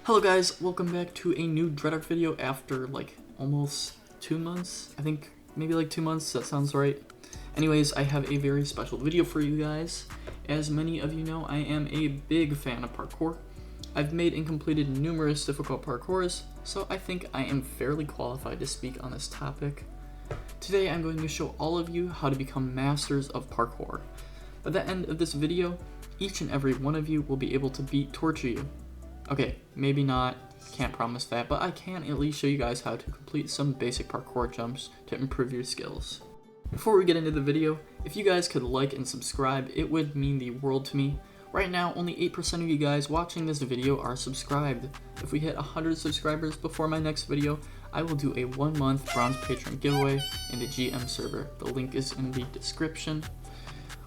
Hello guys, welcome back to a new dredark video after like almost 2 months. I think maybe like 2 months, that sounds right. Anyways, I have a very special video for you guys. As many of you know, I am a big fan of parkour. I've made and completed numerous difficult parkours, so I think I am fairly qualified to speak on this topic. Today I'm going to show all of you how to become masters of parkour. By the end of this video, each and every one of you will be able to beat Torture You. Okay, maybe not, can't promise that, but I can at least show you guys how to complete some basic parkour jumps to improve your skills. Before we get into the video, if you guys could like and subscribe, it would mean the world to me. Right now, only 8% of you guys watching this video are subscribed. If we hit 100 subscribers before my next video, I will do a 1-month bronze patron giveaway in the GM server. The link is in the description.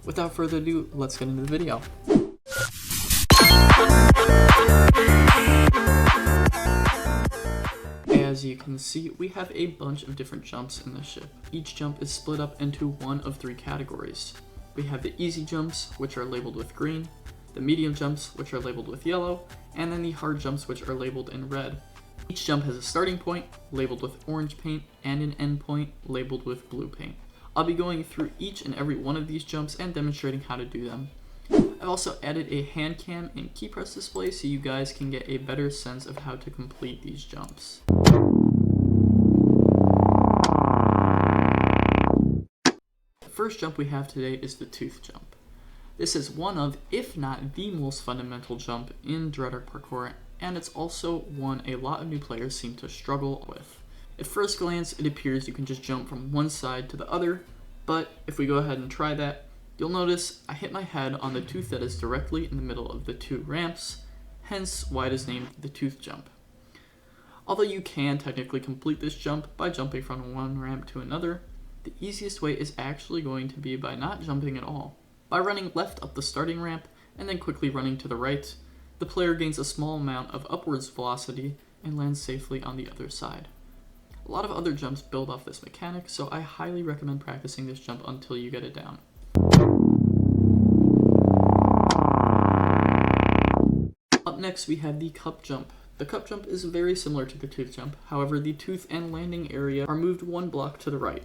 Without further ado, let's get into the video. As you can see, we have a bunch of different jumps in the ship. Each jump is split up into one of 3 categories. We have the easy jumps, which are labeled with green, the medium jumps, which are labeled with yellow, and then the hard jumps, which are labeled in red. Each jump has a starting point, labeled with orange paint, and an end point, labeled with blue paint. I'll be going through each and every one of these jumps and demonstrating how to do them. I've also added a hand cam and key press display so you guys can get a better sense of how to complete these jumps. The first jump we have today is the tooth jump. This is one of, if not the most fundamental jump in dredark parkour, and it's also one a lot of new players seem to struggle with. At first glance, it appears you can just jump from one side to the other, but if we go ahead and try that, you'll notice I hit my head on the tooth that is directly in the middle of the 2 ramps, hence why it is named the tooth jump. Although you can technically complete this jump by jumping from one ramp to another, the easiest way is actually going to be by not jumping at all. By running left up the starting ramp and then quickly running to the right, the player gains a small amount of upwards velocity and lands safely on the other side. A lot of other jumps build off this mechanic, so I highly recommend practicing this jump until you get it down. Up next we have the cup jump. The cup jump is very similar to the tooth jump, however the tooth and landing area are moved 1 block to the right.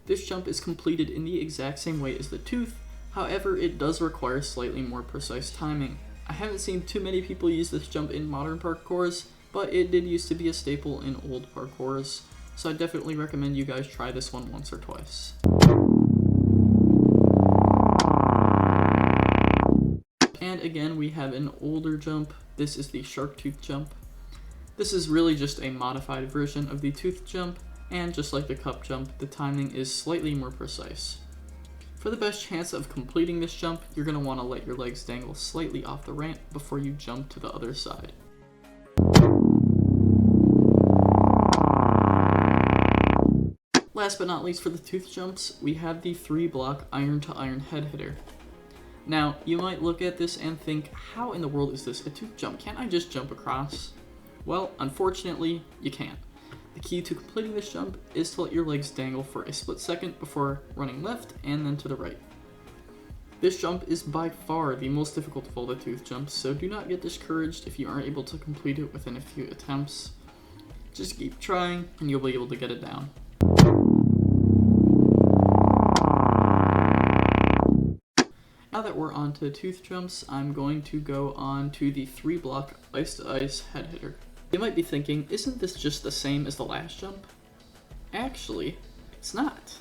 This jump is completed in the exact same way as the tooth, however it does require slightly more precise timing. I haven't seen too many people use this jump in modern parkours, but it did used to be a staple in old parkours, so I definitely recommend you guys try this one once or twice. And again, we have an older jump. This is the shark tooth jump. This is really just a modified version of the tooth jump, and just like the cup jump, the timing is slightly more precise. For the best chance of completing this jump, you're going to want to let your legs dangle slightly off the ramp before you jump to the other side. Last but not least for the tooth jumps, we have the 3-block iron to iron head hitter. Now, you might look at this and think, how in the world is this a tooth jump? Can't I just jump across? Well, unfortunately, you can't. The key to completing this jump is to let your legs dangle for a split second before running left and then to the right. This jump is by far the most difficult of all the tooth jumps, so do not get discouraged if you aren't able to complete it within a few attempts. Just keep trying and you'll be able to get it down. Now that we're on to tooth jumps, I'm going to go on to the 3-block ice to ice head hitter. You might be thinking, isn't this just the same as the last jump? Actually, it's not.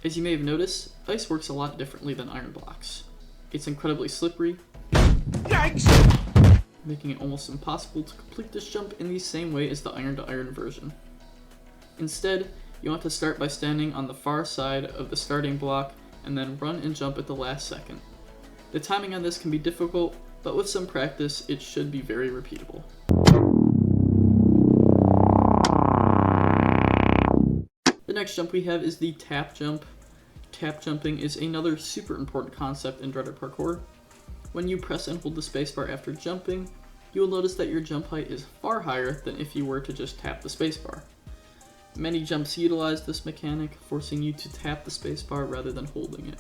As you may have noticed, ice works a lot differently than iron blocks. It's incredibly slippery, yikes, making it almost impossible to complete this jump in the same way as the iron to iron version. Instead, you want to start by standing on the far side of the starting block and then run and jump at the last second. The timing on this can be difficult, but with some practice, it should be very repeatable. The next jump we have is the tap jump. Tap jumping is another super important concept in dredark parkour. When you press and hold the spacebar after jumping, you will notice that your jump height is far higher than if you were to just tap the spacebar. Many jumps utilize this mechanic, forcing you to tap the spacebar rather than holding it.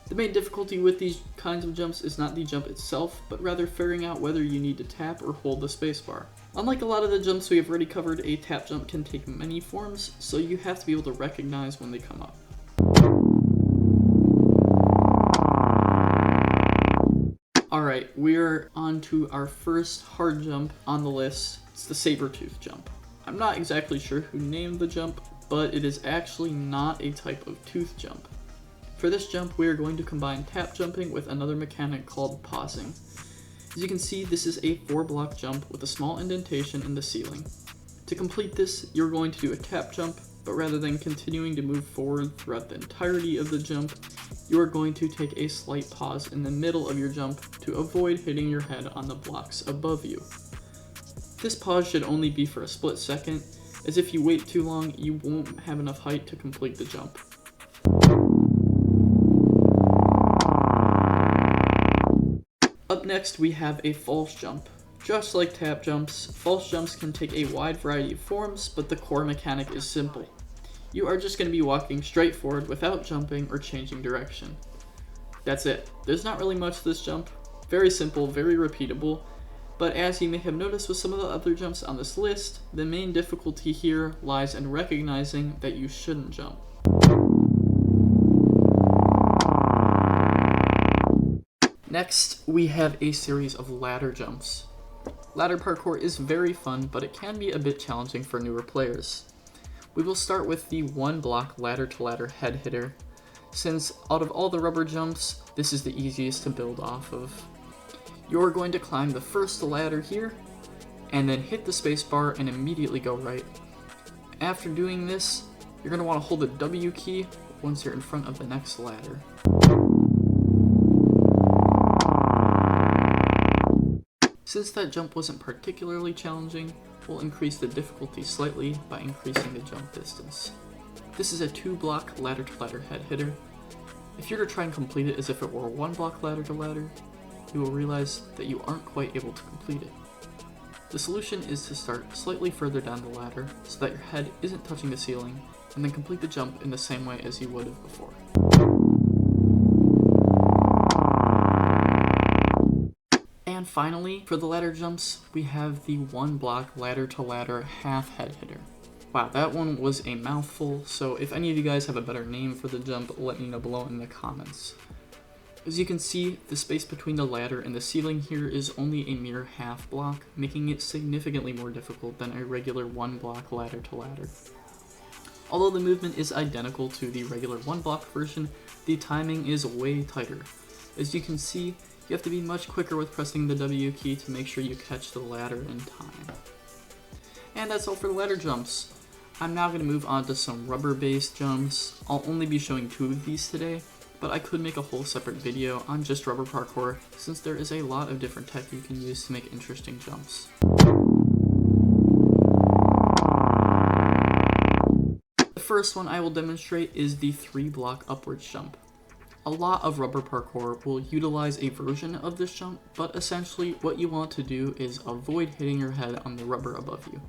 The main difficulty with these kinds of jumps is not the jump itself, but rather figuring out whether you need to tap or hold the spacebar. Unlike a lot of the jumps we have already covered, a tap jump can take many forms, so you have to be able to recognize when they come up. Alright, we're on to our first hard jump on the list. It's the sabertooth jump. I'm not exactly sure who named the jump, but it is actually not a type of tooth jump. For this jump, we are going to combine tap jumping with another mechanic called pausing. As you can see, this is a 4-block jump with a small indentation in the ceiling. To complete this, you're going to do a tap jump, but rather than continuing to move forward throughout the entirety of the jump, you are going to take a slight pause in the middle of your jump to avoid hitting your head on the blocks above you. This pause should only be for a split second, as if you wait too long, you won't have enough height to complete the jump. Up next, we have a false jump. Just like tap jumps, false jumps can take a wide variety of forms, but the core mechanic is simple. You are just going to be walking straight forward without jumping or changing direction. That's it. There's not really much to this jump. Very simple, very repeatable, but as you may have noticed with some of the other jumps on this list, the main difficulty here lies in recognizing that you shouldn't jump. Next, we have a series of ladder jumps. Ladder parkour is very fun, but it can be a bit challenging for newer players. We will start with the 1-block ladder-to-ladder head hitter, since out of all the rubber jumps, this is the easiest to build off of. You're going to climb the first ladder here, and then hit the spacebar and immediately go right. After doing this, you're going to want to hold the W key once you're in front of the next ladder. Since that jump wasn't particularly challenging, we'll increase the difficulty slightly by increasing the jump distance. This is a 2-block ladder-to-ladder head hitter. If you're to try and complete it as if it were a 1-block ladder-to-ladder, you will realize that you aren't quite able to complete it. The solution is to start slightly further down the ladder so that your head isn't touching the ceiling, and then complete the jump in the same way as you would have before. And finally, for the ladder jumps, we have the 1-block ladder-to-ladder half head hitter. Wow, that one was a mouthful, so if any of you guys have a better name for the jump, let me know below in the comments. As you can see, the space between the ladder and the ceiling here is only a mere half block, making it significantly more difficult than a regular 1-block ladder-to-ladder. Although the movement is identical to the regular 1-block version, the timing is way tighter. As you can see, you have to be much quicker with pressing the W key to make sure you catch the ladder in time. And that's all for the ladder jumps. I'm now going to move on to some rubber-based jumps. I'll only be showing 2 of these today, but I could make a whole separate video on just rubber parkour since there is a lot of different tech you can use to make interesting jumps. The first one I will demonstrate is the 3-block upwards jump. A lot of rubber parkour will utilize a version of this jump, but essentially what you want to do is avoid hitting your head on the rubber above you.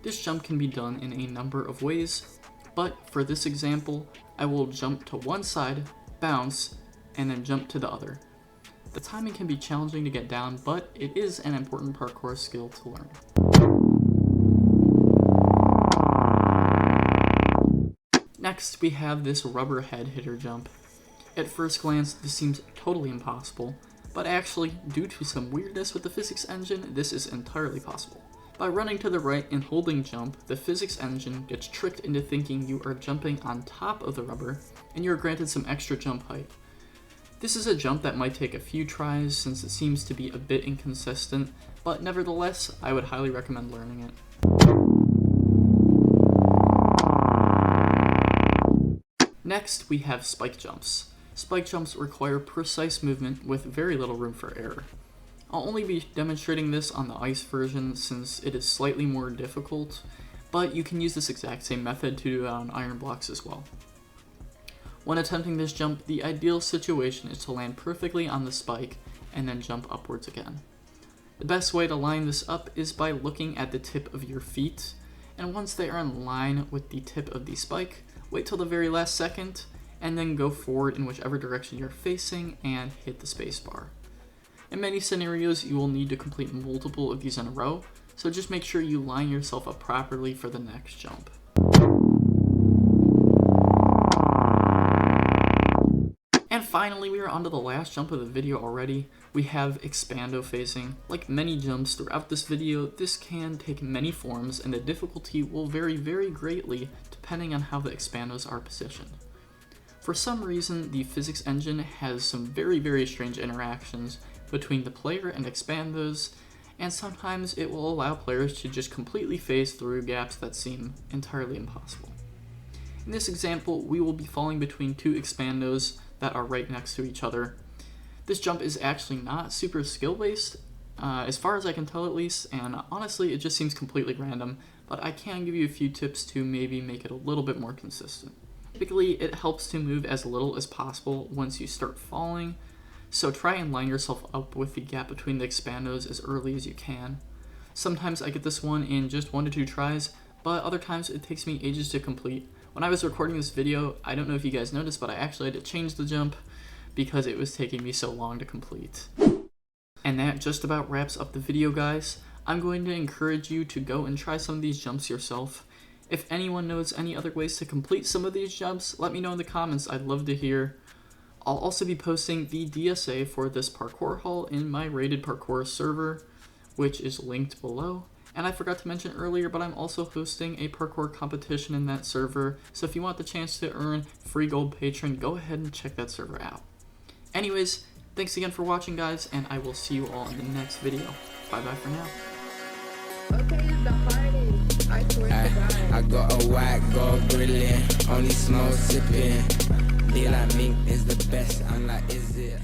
This jump can be done in a number of ways, but for this example, I will jump to one side, bounce, and then jump to the other. The timing can be challenging to get down, but it is an important parkour skill to learn. Next, we have this rubber head hitter jump. At first glance, this seems totally impossible, but actually, due to some weirdness with the physics engine, this is entirely possible. By running to the right and holding jump, the physics engine gets tricked into thinking you are jumping on top of the rubber, and you are granted some extra jump height. This is a jump that might take a few tries since it seems to be a bit inconsistent, but nevertheless, I would highly recommend learning it. Next, we have spike jumps. Spike jumps require precise movement with very little room for error. I'll only be demonstrating this on the ice version since it is slightly more difficult, but you can use this exact same method to do it on iron blocks as well. When attempting this jump, the ideal situation is to land perfectly on the spike and then jump upwards again. The best way to line this up is by looking at the tip of your feet, and once they are in line with the tip of the spike, wait till the very last second and then go forward in whichever direction you're facing and hit the spacebar. In many scenarios, you will need to complete multiple of these in a row, so just make sure you line yourself up properly for the next jump. And finally, we are on to the last jump of the video already. We have Expando phasing. Like many jumps throughout this video, this can take many forms and the difficulty will vary very greatly depending on how the Expandos are positioned. For some reason, the physics engine has some very strange interactions between the player and Expandos, and sometimes it will allow players to just completely phase through gaps that seem entirely impossible. In this example, we will be falling between two Expandos that are right next to each other. This jump is actually not super skill-based, as far as I can tell at least, and honestly it just seems completely random, but I can give you a few tips to maybe make it a little bit more consistent. Typically, it helps to move as little as possible once you start falling, so try and line yourself up with the gap between the Expandos as early as you can. Sometimes I get this one in just 1 to 2 tries, but other times it takes me ages to complete. When I was recording this video, I don't know if you guys noticed, but I actually had to change the jump because it was taking me so long to complete. And that just about wraps up the video, guys. I'm going to encourage you to go and try some of these jumps yourself. If anyone knows any other ways to complete some of these jumps, let me know in the comments. I'd love to hear. I'll also be posting the DSA for this parkour haul in my rated parkour server, which is linked below. And I forgot to mention earlier, but I'm also hosting a parkour competition in that server, so if you want the chance to earn free gold patron, go ahead and check that server out. Anyways, thanks again for watching, guys, and I will see you all in the next video. Bye bye for now. Okay, the hardest. I swear to God. I got a white gold brilliant, only smoke sipping. Be like mink is the best, I'm like, is it?